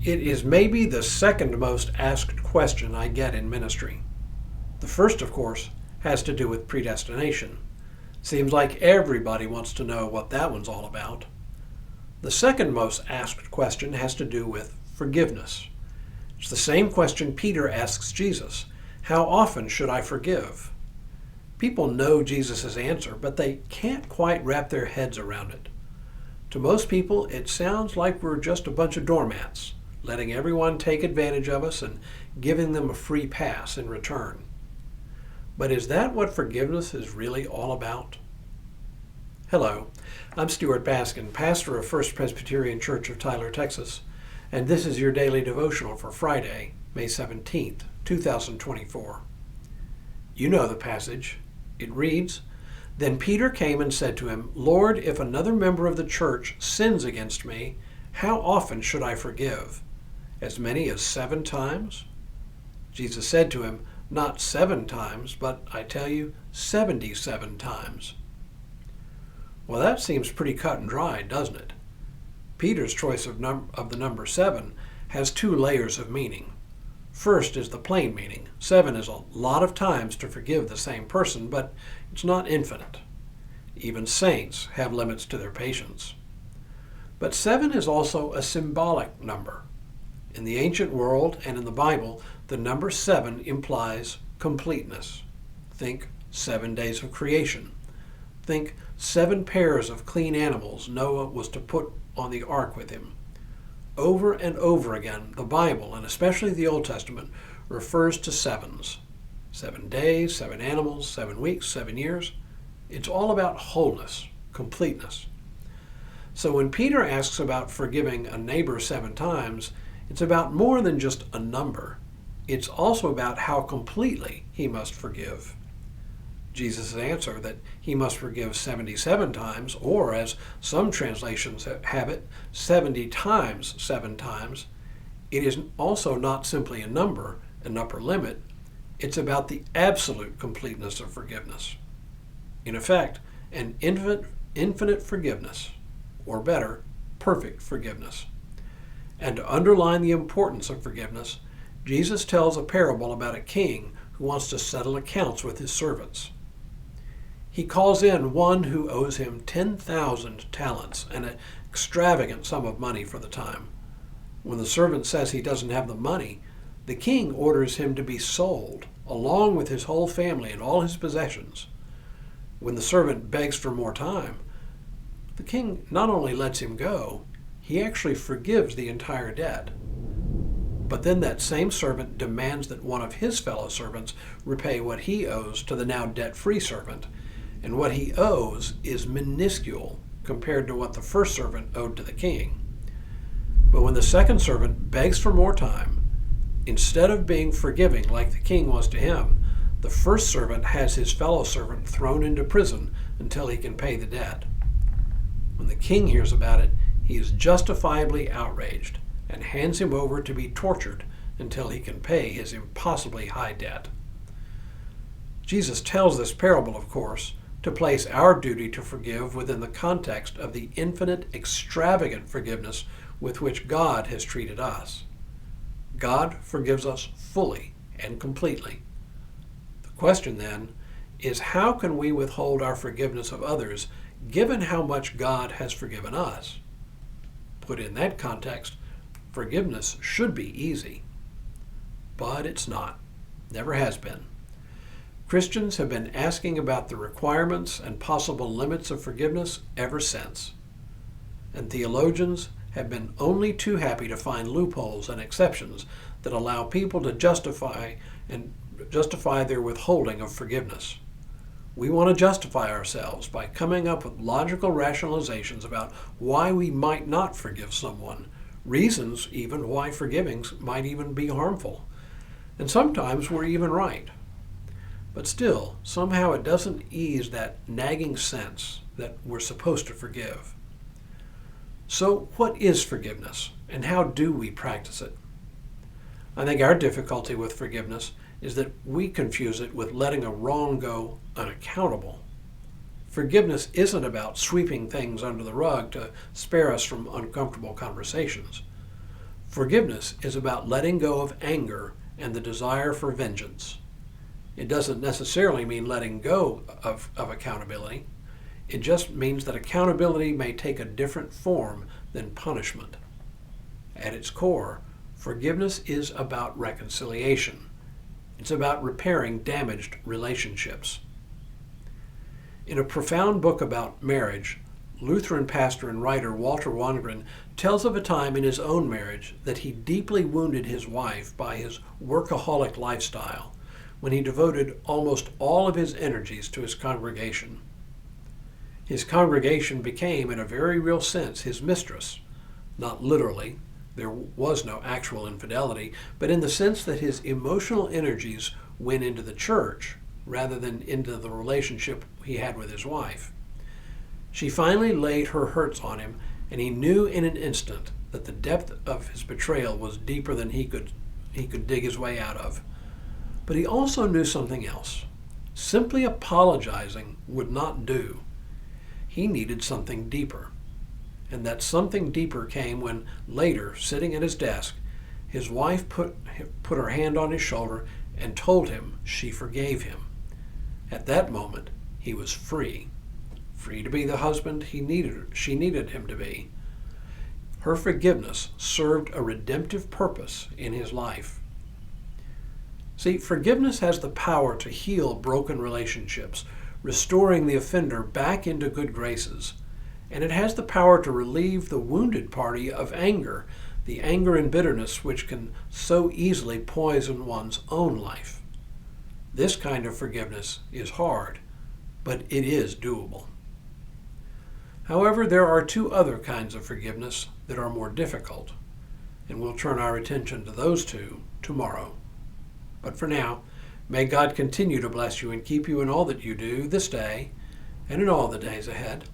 It is maybe the second most asked question I get in ministry. The first, of course, has to do with predestination. Seems like everybody wants to know what that one's all about. The second most asked question has to do with forgiveness. It's the same question Peter asks Jesus. How often should I forgive? People know Jesus' answer, but they can't quite wrap their heads around it. To most people, it sounds like we're just a bunch of doormats, letting everyone take advantage of us and giving them a free pass in return. But is that what forgiveness is really all about? Hello, I'm Stuart Baskin, pastor of First Presbyterian Church of Tyler, Texas, and this is your daily devotional for Friday, May 17th, 2024. You know the passage. It reads, "Then Peter came and said to him, 'Lord, if another member of the church sins against me, how often should I forgive? As many as 7 times?' Jesus said to him, 'Not 7 times, but I tell you, 77 times. Well, that seems pretty cut and dry, doesn't it? Peter's choice of the number 7 has 2 layers of meaning. First is the plain meaning. 7 is a lot of times to forgive the same person, but it's not infinite. Even saints have limits to their patience. But 7 is also a symbolic number. In the ancient world and in the Bible, the number 7 implies completeness. Think 7 days of creation. Think 7 pairs of clean animals Noah was to put on the ark with him. Over and over again, the Bible, and especially the Old Testament, refers to 7s. 7 days, 7 animals, 7 weeks, 7 years. It's all about wholeness, completeness. So when Peter asks about forgiving a neighbor 7 times, it's about more than just a number. It's also about how completely he must forgive. Jesus' answer that he must forgive 77 times, or as some translations have it, 70 times 7 times, it is also not simply a number, an upper limit. It's about the absolute completeness of forgiveness. In effect, an infinite forgiveness, or better, perfect forgiveness. And to underline the importance of forgiveness, Jesus tells a parable about a king who wants to settle accounts with his servants. He calls in one who owes him 10,000 talents, an extravagant sum of money for the time. When the servant says he doesn't have the money, the king orders him to be sold, along with his whole family and all his possessions. When the servant begs for more time, the king not only lets him go, he actually forgives the entire debt. But then that same servant demands that one of his fellow servants repay what he owes to the now debt-free servant, and what he owes is minuscule compared to what the first servant owed to the king. But when the second servant begs for more time, instead of being forgiving like the king was to him, the first servant has his fellow servant thrown into prison until he can pay the debt. When the king hears about it, he is justifiably outraged and hands him over to be tortured until he can pay his impossibly high debt. Jesus tells this parable, of course, to place our duty to forgive within the context of the infinite, extravagant forgiveness with which God has treated us. God forgives us fully and completely. The question then is, how can we withhold our forgiveness of others given how much God has forgiven us? Put in that context, forgiveness should be easy. But it's not. Never has been. Christians have been asking about the requirements and possible limits of forgiveness ever since. And theologians have been only too happy to find loopholes and exceptions that allow people to justify their withholding of forgiveness. We want to justify ourselves by coming up with logical rationalizations about why we might not forgive someone, reasons even why forgiving might even be harmful. And sometimes we're even right. But still, somehow it doesn't ease that nagging sense that we're supposed to forgive. So what is forgiveness, and how do we practice it? I think our difficulty with forgiveness is that we confuse it with letting a wrong go unaccountable. Forgiveness isn't about sweeping things under the rug to spare us from uncomfortable conversations. Forgiveness is about letting go of anger and the desire for vengeance. It doesn't necessarily mean letting go of accountability. It just means that accountability may take a different form than punishment. At its core, forgiveness is about reconciliation. It's about repairing damaged relationships. In a profound book about marriage, Lutheran pastor and writer Walter Wangerin tells of a time in his own marriage that he deeply wounded his wife by his workaholic lifestyle when he devoted almost all of his energies to his congregation. His congregation became, in a very real sense, his mistress. Not literally, there was no actual infidelity, but in the sense that his emotional energies went into the church rather than into the relationship he had with his wife. She finally laid her hurts on him, and he knew in an instant that the depth of his betrayal was deeper than he could dig his way out of. But he also knew something else. Simply apologizing would not do. He needed something deeper. And that something deeper came when later, sitting at his desk, his wife put her hand on his shoulder and told him she forgave him. At that moment, he was free. Free to be the husband she needed him to be. Her forgiveness served a redemptive purpose in his life. See, forgiveness has the power to heal broken relationships, restoring the offender back into good graces. And it has the power to relieve the wounded party of anger, the anger and bitterness which can so easily poison one's own life. This kind of forgiveness is hard, but it is doable. However, there are two other kinds of forgiveness that are more difficult, and we'll turn our attention to those two tomorrow. But for now, may God continue to bless you and keep you in all that you do this day and in all the days ahead.